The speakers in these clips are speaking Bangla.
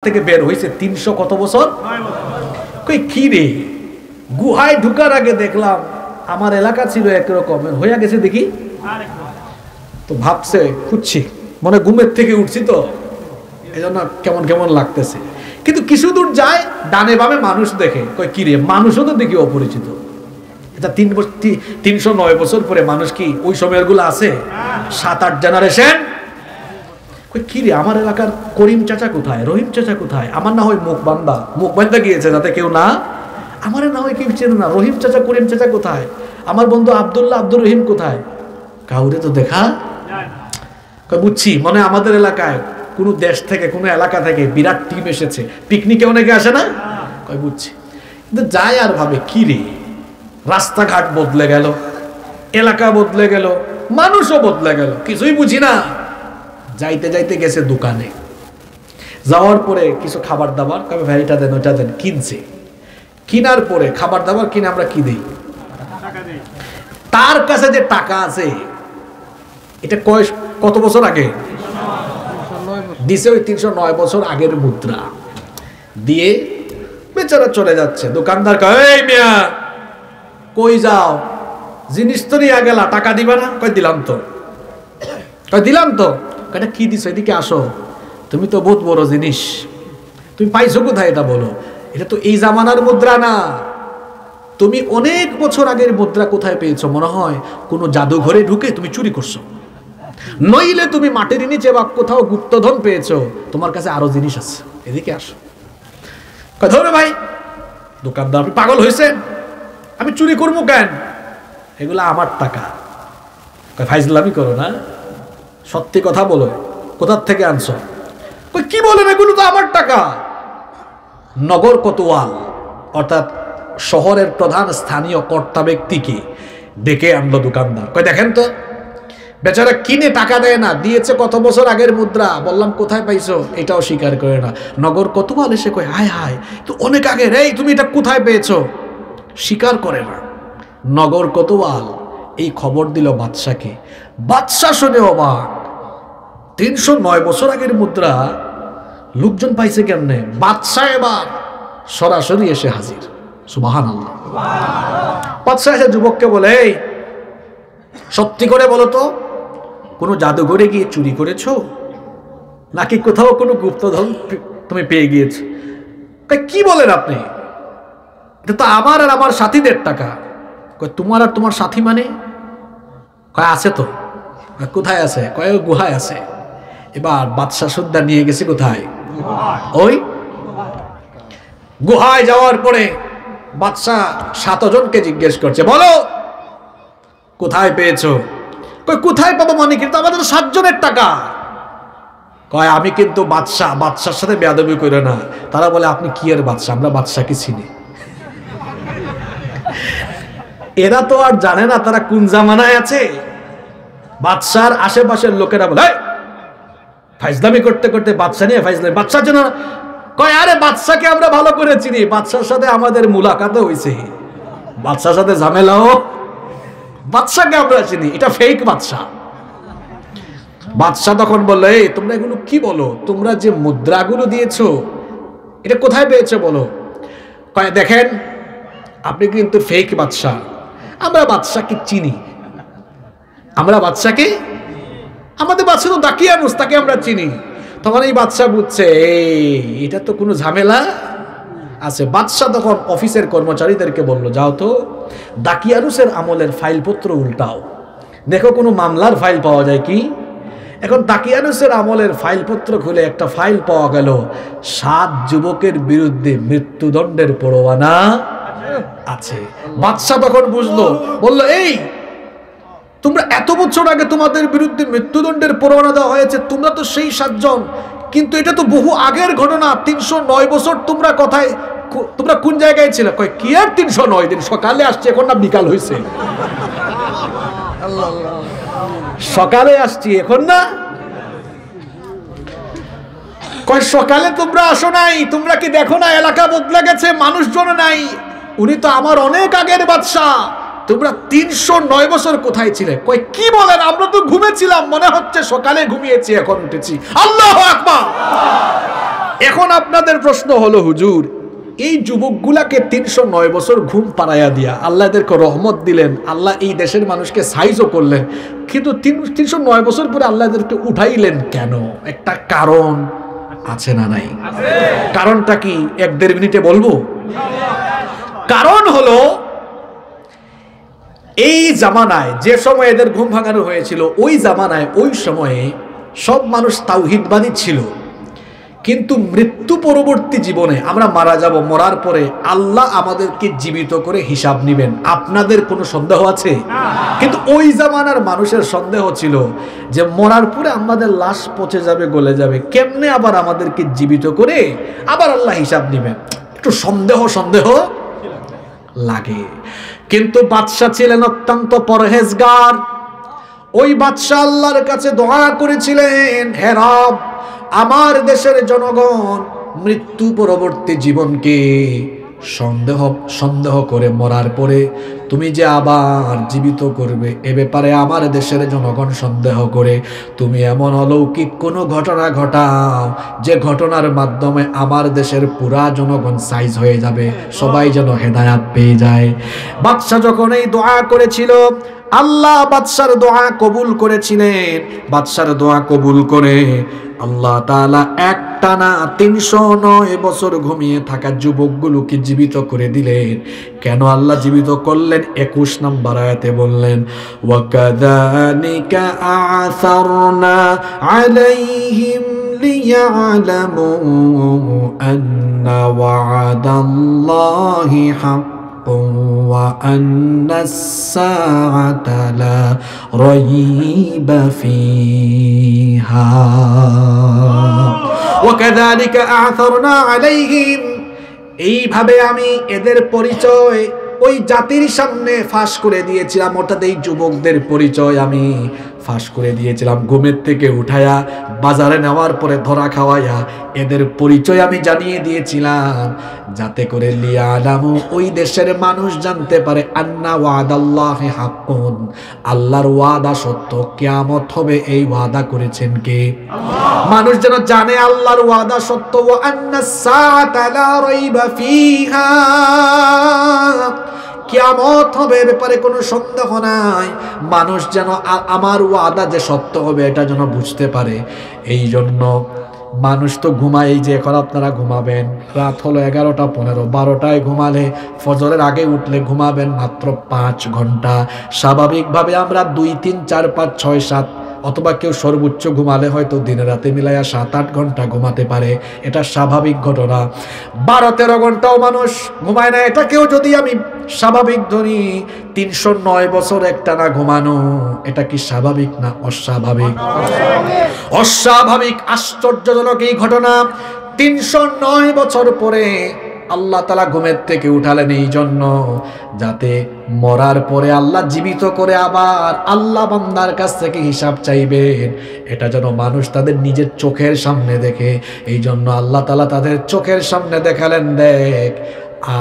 থেকে বের হইছে ৩০০ কত বছর কই কি রে গুহায় ঢুকার আগে দেখলাম আমার এলাকা ছিল একরকম হইয়া গেছে দেখি তো ভাবছে খুঁজছি মনে ঘুমের থেকে উঠছি তো এজন্য কেমন কেমন লাগতেছে কিন্তু কিছু দূর যায় ডানে বামে মানুষ দেখে কই কি রে মানুষও তো দেখি অপরিচিত এটা ৩০৯ বছর পরে মানুষ কি ওই সময়ের গুলো আছে ৭-৮ জেনারেশন কই কি রে আমার এলাকার করিম চাচা কোথায় রহিম চাচা কোথায় আমার না হয় মুখ বান্ধা গিয়েছে যাতে কেউ না আমার না হয় কেউ চেনে না রহিম চাচা করিম চাচা কোথায় আমার বন্ধু আব্দুল্লাহ আব্দুর রহিম কোথায় কাউরে তো দেখা কই বুঝছি মনে আমাদের এলাকায় কোনো দেশ থেকে কোনো এলাকা থেকে বিরাট টিম এসেছে পিকনিকে অনেকে আসে না কই বুঝছি কিন্তু যায় আর ভাবে কি রে রাস্তাঘাট বদলে গেল এলাকা বদলে গেল মানুষও বদলে গেল কিছুই বুঝি না যাইতে যাইতে গেছে দোকানে যাওয়ার পরে কিছু খাবার দাবার কবে ভাই এটা দেন ওটা দেন কিনছে কিনার পরে খাবার দাবার কিনে আমরা কি দেই তার কাছে যে টাকা আছে এটা কত বছর আগে দিছে ওই ৩০৯ বছর আগের মুদ্রা দিয়ে বেচারা চলে যাচ্ছে দোকানদার কয় এই মিয়া কই যাও জিনিস তো নিয়ে গেলা টাকা দিবা না কই দিলাম তো এটা কি দিছো এদিকে আসো তুমি তো বহুত বড় জিনিস তুমি পাইছো কোথায় এটা বলো এটা তো এই জামানার মুদ্রা না তুমি অনেক বছর আগের মুদ্রা কোথায় পেয়েছো মনে হয় কোনো জাদুঘরে ঢুকে তুমি চুরি করছো নইলে তুমি মাটির নিচে বা কোথাও গুপ্তধন পেয়েছো তোমার কাছে আরো জিনিস আছে এদিকে আসো কয় ধরে ভাই দোকানদার আপনি পাগল হয়েছেন আমি চুরি করবো কেন এগুলা আমার টাকা কয় ফাইজলামি করো না সত্যি কথা বলো কোথার থেকে আনছো কই কি বলেন এগুলো তো আমার টাকা নগর কোতোয়াল অর্থাৎ শহরের প্রধান স্থানীয় কর্তা ব্যক্তিকে ডেকে আনলো দোকানদার কই দেখেন তো বেচারা কিনে টাকা দেয় না দিয়েছে কত বছর আগের মুদ্রা বললাম কোথায় পাইছো এটাও স্বীকার করে না নগর কোতোয়াল এসে কই হায় হায় তো অনেক আগের এই তুমি এটা কোথায় পেয়েছো স্বীকার করে না নগর কোতোয়াল এই খবর দিল বাদশাকে বাদশা শুনে অবাক ৩০৯ বছর আগের মুদ্রা লোকজন পাইছে কেমনে বাদশা এবার সরাসরি এসে হাজির সুবহানাল্লাহ বাদশা এসে যুবককে বলে এই সত্যি করে বলো তো কোনো জাদুঘরে গিয়ে চুরি করেছো নাকি কোথাও কোনো গুপ্তধন তুমি পেয়ে গিয়েছো কি বলেন আপনি এটা তো আমার আর আমার সাথীদের টাকা কয় তোমার আর তোমার সাথী মানে কয় আছে তো কোথায় আছে কয় গুহায় আছে এবার বাদশা সুদ্ধা নিয়ে গেছে কোথায় ওই গুহায় যাওয়ার পরে বাদশা ৭ জনকে জিজ্ঞেস করছে বলো কোথায় পেয়েছো কয় কোথায় পাবো মানে কিন্তু আমাদের ৭ জনের টাকা কয় আমি কিন্তু বাদশার সাথে বেয়াদবি করে না তারা বলে আপনি কি আর বাদশা আমরা বাদশাকে চিনি এরা তো আর জানে না তারা কোন জামানায় আছে বাদশার আশেপাশের লোকেরা বলে ফাইজলামি করতে করতে বাদশা নিয়ে ফাইজলামি বাদশার জন্য কয় আরে বাদশাকে আমরা ভালো করে চিনি বাদশার সাথে আমাদের মুলাকাতও হয়েছে বাদশার সাথে ঝামেলাও বাদশাকে আমরা চিনি এটা ফেক বাদশা তখন বললো এই তোমরা এগুলো কি বলো তোমরা যে মুদ্রাগুলো দিয়েছো এটা কোথায় পেয়েছো বলো কয় দেখেন আপনি কিন্তু ফেক বাদশা আমরা বাদশাকে চিনি আমাদের বাদশা তো দাকিয়ানুস তাকে আমরা চিনি তখন এই বাদশা বুঝছে এটা তো কোনো ঝামেলা আছে বাদশা তখন অফিসের কর্মচারীদেরকে বলল যাও তো দাকিয়ানুসের আমলের ফাইলপত্র উল্টাও দেখো কোনো মামলার ফাইল পাওয়া যায় কি এখন দাকিয়ানুসের আমলের ফাইলপত্র খুলে একটা ফাইল পাওয়া গেল 7 যুবকের বিরুদ্ধে মৃত্যুদণ্ডের পরোয়ানা আছে বাদশা তখন বুঝলো বলল এই তোমরা এত বছর আগে তোমাদের বিরুদ্ধে মৃত্যুদণ্ডের পরোয়ানা দেওয়া হয়েছে তোমরা তো সেই 7 জন কিন্তু এটা তো বহু আগের ঘটনা ৩০৯ বছর তোমরা কোন জায়গায় ছিলে কয় কি আর ৩০৯ দিন সকালে আসছে এখন না বিকাল হয়েছে সকালে আসছি এখন না কয় সকালে তোমরা আসো নাই তোমরা কি দেখো না এলাকা বদলে গেছে মানুষজন নাই উনি তো আমার অনেক আগের বাদশা তোমরা ৩০৯ বছর কোথায় ছিলে কয় কি বলেন আমরা তো ঘুমেছিলাম মনে হচ্ছে সকালে ঘুমিয়েছি এখন উঠেছি আল্লাহু আকবার এখন আপনাদের প্রশ্ন হলো, হুজুর এই যুবকগুলাকে 309 বছর ঘুম পাড়াইয়া দিয়া আল্লাহ এদেরকে রহমত দিলেন, আল্লাহ এই দেশের মানুষকে সাইজও করলেন, কিন্তু 309 বছর পরে আল্লাহ এদেরকে উঠাইলেন কেন? একটা কারণ আছে না নাই? কারণটা কি 1-1.5 মিনিটে বলবো? কারণ হলো, এই জামানায় যে সময় এদের ঘুম ভাঙানো হয়েছিল, ওই জামানায় ওই সময়ে সব মানুষ তাওহীদবাদী ছিল, কিন্তু মৃত্যু পরবর্তী জীবনে আমরা মারা যাব, মরার পরে আল্লাহ আমাদেরকে জীবিত করে হিসাব নেবেন, আপনাদের কোনো সন্দেহ আছে? কিন্তু ওই জামানার মানুষের সন্দেহ ছিল যে মরার পরে আমাদের লাশ পচে যাবে, গলে যাবে, কেমনে আবার আমাদেরকে জীবিত করে আবার আল্লাহ হিসাব নেবেন, একটু সন্দেহ সন্দেহ লাগে। কিন্তু বাদশাহ ছিলেন অত্যন্ত পরহেজগার। ওই বাদশাহ আল্লাহর কাছে দোয়া করেছিলেন, হে রব, আমার দেশের জনগণ মৃত্যু পরবর্তী জীবনকে সন্দেহ করে মরার পরে তুমি যে আবার জীবিত করবে, এ ব্যাপারে আমার দেশের জনগণ সন্দেহ করে। তুমি এমন অলৌকিক কোনো ঘটনা ঘটাও যে ঘটনার মাধ্যমে আমার দেশের পুরা জনগণ সাইজ হয়ে যাবে, সবাই যেন হেদায়াত পেয়ে যায়। বাদশাহ যখন এই দোয়া করেছিল, আল্লাহ বাদশার দোয়া কবুল করেছিলেন। বাদশার দোয়া কবুল করে আল্লাহ তাআলা একটানা 309 বছর ঘুমিয়ে থাকা যুবকগুলোকে জীবিত করে দিলেন। কেন আল্লাহ জীবিত করলেন? 21 নম্বর আয়াতে বললেন, ওয়াকাযালিকা আ'সারনা আলাইহিম লিয়া'লামু আন্না ওয়া'দাল্লাহি হাক্ক وأن الساعة لا ريب فيها وكذلك أعثرنا عليهم। এইভাবে আমি এদের পরিচয় ওই জাতির সামনে ফাঁস করে দিয়েছিলাম, অর্থাৎ এই যুবকদের পরিচয় আমি ফাঁস করে দিয়েছিলাম। ঘুমের থেকে উঠায়া বাজারে নেওয়ার পরে ধরা খাওয়াইয়া এদের পরিচয় আমি জানিয়ে দিয়েছিলাম, যাতে করে লিয়ালামু, ওই দেশের মানুষ জানতে পারে, আন্না ওয়াদাল্লাহি হাক্কুন, আল্লাহর ওয়াদা সত্য, কিয়ামত হবে এই ওয়াদা করেছেন কে? মানুষ যেন জানে আল্লাহর ওয়াদা সত্য। ওয়া আন্নাস সাআতা লা রাইবা ফিহা, কিয়ামত হবে ব্যাপারে কোনো সন্দেহ নাই। মানুষ যেন আমার ওয়াদা যে সত্য হবে এটা যেন বুঝতে পারে। এই জন্য মানুষ তো ঘুমায়, এই যে এখন আপনারা ঘুমাবেন, রাত হলো 11টা 15, 12টায় ঘুমালে ফজরের আগে উঠলে ঘুমাবেন মাত্র 5 ঘন্টা। স্বাভাবিকভাবে আমরা 2, 3, 4, 5, 6, 7 অথবা কেউ সর্বোচ্চ ঘুমালে হয়তো দিনে রাতে মিলাইয়া 7-8 ঘন্টা ঘুমাতে পারে, এটা স্বাভাবিক ঘটনা। 12-13 ঘন্টাও মানুষ ঘুমায় না, এটাকেও যদি আমি স্বাভাবিক ধরি, 309 বছর একটানা ঘুমানো, এটা কি স্বাভাবিক না অস্বাভাবিক? অস্বাভাবিক, আশ্চর্যজনক এই ঘটনা। 309 বছর পরে আল্লাহ তাআলা ঘুমের থেকে উঠালেন এই জন্য, যাতে মরার পরে আল্লাহ জীবিত করে আবার আল্লাহ বান্দার কাছ থেকে হিসাব চাইবেন, এটা যেন মানুষ তাদের নিজের চোখের সামনে দেখে। এই জন্য আল্লাহ তাআলা তাদের চোখের সামনে দেখালেন, দেখ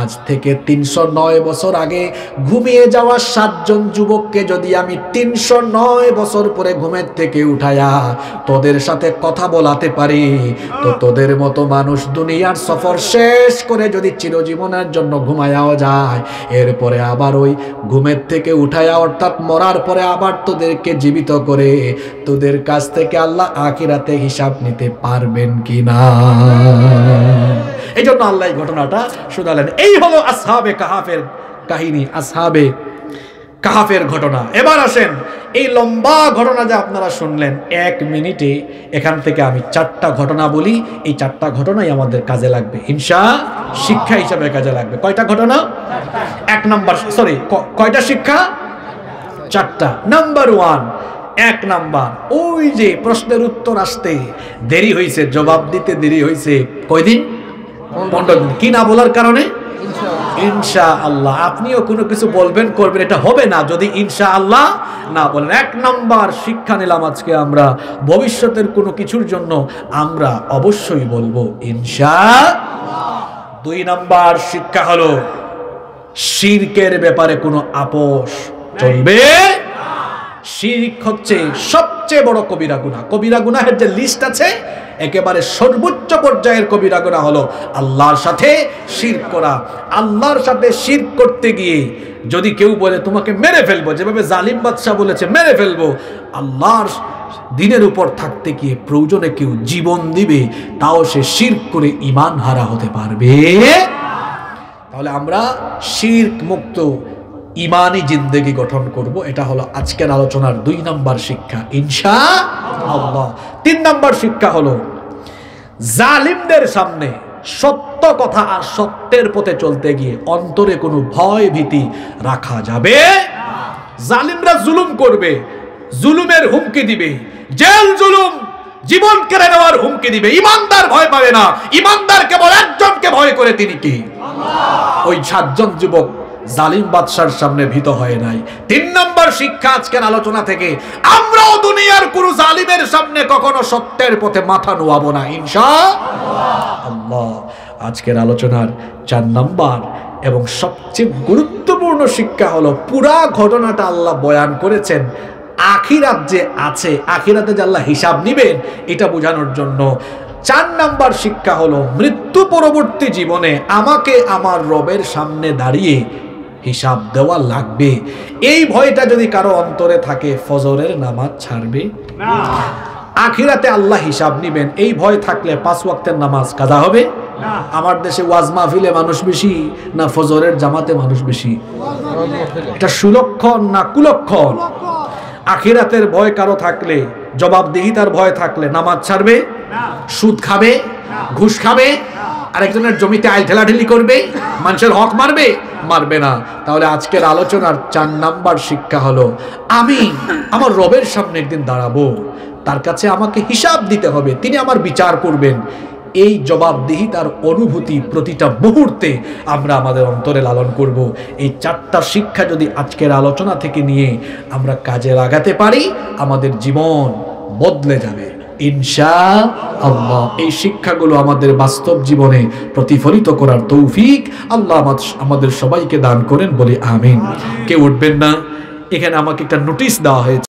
আজ থেকে 309 বছর আগে ঘুমিয়ে যাওয়া 7 জন যুবককে যদি আমি 309 বছর পরে ঘুমের থেকে উঠায়া তোদের সাথে কথা বলাতে পারি, তো তোদের মতো মানুষ দুনিয়ার সফর শেষ করে যদি চিরজীবনের জন্য ঘুমায়াও যায়, এরপরে আবার ওই ঘুমের থেকে উঠায়া অর্থাৎ মরার পরে আবার তোদেরকে জীবিত করে তোদের কাছ থেকে আল্লাহ আখিরাতে হিসাব নিতে পারবেন কিনা। এই জন্য আল্লাহ এই ঘটনাটা শোনালেন। এই হলো আসহাবে কাহাফের কাহিনী, আসহাবে কাহাফের ঘটনা। এবার আসেন, এই লম্বা ঘটনা যে আপনারা শুনলেন, 1 মিনিটে এখান থেকে আমি 4টা ঘটনা বলি। এই 4টা ঘটনাই আমাদের কাজে লাগবে, শিক্ষা হিসাবে কাজে লাগবে। কয়টা ঘটনা? 1 নাম্বার, সরি, কয়টা শিক্ষা? 4টা। নাম্বার 1, 1 নাম্বার, ওই যে প্রশ্নের উত্তর আসতে দেরি হয়েছে, জবাব দিতে দেরি হয়েছে কয়দিন? 15 দিন। কি না বলার কারণে? ইনশাআল্লাহ। আপনিও কোনো কিছু বলবেন করবেন, এটা হবে না যদি ইনশাআল্লাহ না বলেন। 1 নাম্বার শিক্ষা নিলাম আজকে আমরা, ভবিষ্যতের কোনো কিছুর জন্য আমরা অবশ্যই বলবো ইনশাআল্লাহ। 2 নাম্বার শিক্ষা হলো, শিরকের ব্যাপারে কোনো আপোষ চলবে। শিরক হচ্ছে সবচেয়ে বড় কবিরা গুনাহ। কবিরা গুনাহের যে লিস্ট আছে, একেবারে সর্বোচ্চ পর্যায়ের কবিরা গুনাহ হলো আল্লাহর সাথে শিরক করা। আল্লাহর সাথে শিরক করতে গিয়ে যদি কেউ বলে তোমাকে মেরে ফেলবো, যেভাবে জালিম বাদশা বলেছে মেরে ফেলবো, আল্লাহর দিনের উপর থাকতে গিয়ে প্রয়োজনে কেউ জীবন দিবে, তাও সে শিরক করে ঈমান হারা হতে পারবে। তাহলে আমরা শিরক মুক্ত ঈমানি জিন্দেগি গঠন করব। এটা হলো আজকের আলোচনার 2 নম্বর শিক্ষা ইনশাআল্লাহ। 3 নম্বর শিক্ষা হলো জালিমদের সামনে সত্য কথা আর সত্যের পথে চলতে গিয়ে অন্তরে কোনো ভয় ভীতি রাখা যাবে। জালিমরা জুলুম করবে, জুলুমের হুমকি দিবে, জেল জুলুম জীবন কেড়ে নেওয়ার হুমকি দিবে। ইমানদার ভয় পাবে না, ইমানদার কেবল একজনকে ভয় করে, তিনি কি? ওই 7 জন যুবক জালিম বাদশার সামনে ভীত হয় নাই। 3 নম্বর শিক্ষা আজকের আলোচনা থেকে, আমরাও দুনিয়ার কোন জালিমের সামনে কখনো সত্যের পথে মাথা নোয়াবো না ইনশাআল্লাহ। আজকের আলোচনার 4 নম্বর এবং সবচেয়ে গুরুত্বপূর্ণ শিক্ষা হলো, পুরা ঘটনাটা আল্লাহ বয়ান করেছেন আখিরাত যে আছে, আখিরাতে যে আল্লাহ হিসাব নিবেন, এটা বোঝানোর জন্য। 4 নম্বর শিক্ষা হলো, মৃত্যু পরবর্তী জীবনে আমাকে আমার রবের সামনে দাঁড়িয়ে হিসাব দেওয়া লাগবে। এই ভয়টা যদি কারো অন্তরে থাকে, ফজরের নামাজ ছাড়বে না। আখিরাতে আল্লাহ হিসাব নিবেন, এই ভয় থাকলে 5 ওয়াক্তের নামাজ কাজা হবে না। আমার দেশে ওয়াজ মাহফিলে মানুষ বেশি না ফজরের জামাতে মানুষ বেশি? এটা সুলক্ষণ না কুলক্ষণ? আখিরাতের ভয় কারো থাকলে, জবাবদিহিতার ভয় থাকলে নামাজ ছাড়বে না। সুদ খাবে, ঘুষ খাবে, আরেকজনের জমিতে আইল ঠেলাঠেলি করবে, মানুষের হক মারবে না। তাহলে আজকের আলোচনার 4 নম্বর শিক্ষা হলো, আমি আমার রবের সামনে একদিন দাঁড়াবো, তার কাছে আমাকে হিসাব দিতে হবে, তিনি আমার বিচার করবেন। এই জবাবদিহিতার অনুভূতি প্রতিটা মুহূর্তে আমরা আমাদের অন্তরে লালন করব। এই 4টা শিক্ষা যদি আজকের আলোচনা থেকে নিয়ে আমরা কাজে লাগাতে পারি, আমাদের জীবন বদলে যাবে ইনশাআল্লাহ। এই শিক্ষাগুলো আমাদের বাস্তব জীবনে প্রতিফলিত করার তৌফিক আল্লাহ আমাদের সবাইকে দান করেন, বলি আমিন। কেউ উঠবেন না, এখানে আমাকে একটা নোটিশ দেওয়া হয়েছে।